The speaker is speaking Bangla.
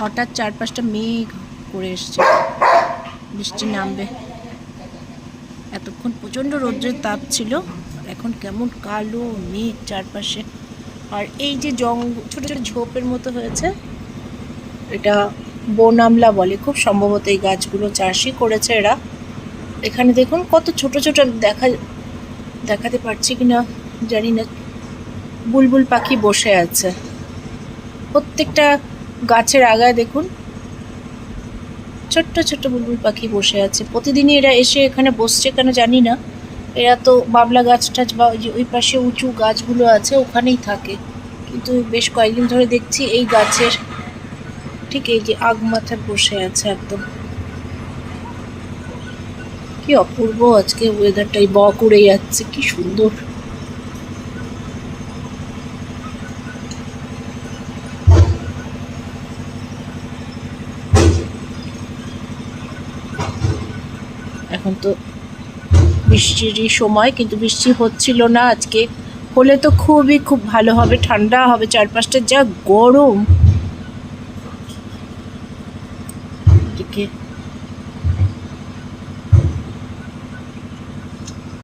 হঠাৎ চারপাশটা মেঘ করে এসছে, বৃষ্টি নামবে। এতক্ষণ প্রচণ্ড রৌদ্রের তাপ ছিল, এখন কেমন কালো মেঘ চারপাশে। আর এই যে ছোট ছোট ঝোপের মতো হয়েছে, এটা বন আমলা বলে খুব সম্ভবত। এই গাছগুলো চাষই করেছে এরা। এখানে দেখুন কত ছোট ছোট দেখাতে পারছি কিনা জানি না, বুলবুল পাখি বসে আছে প্রত্যেকটা গাছের আগায়। দেখুন ছোট্ট ছোট্ট বুলবুল পাখি বসে আছে। প্রতিদিনই এরা এসে এখানে বসছে কেন জানি না। এরা তো বাবলা গাছ টাছ বা ওই পাশে উঁচু গাছগুলো আছে ওখানেই থাকে, কিন্তু বেশ কয়েকদিন ধরে দেখছি এই গাছের ঠিক এই যে আগ মাথায় বসে আছে একদম। কি অপূর্ব আজকে ওয়েদারটা, এই বক উড়ে যাচ্ছে, কি সুন্দর। এখন তো বৃষ্টিরই সময়, কিন্তু বৃষ্টি হচ্ছিল না আজকে। হলে তো খুব ভালো হবে, ঠান্ডা হবে চারপাশটা, যা গরম। এদিকে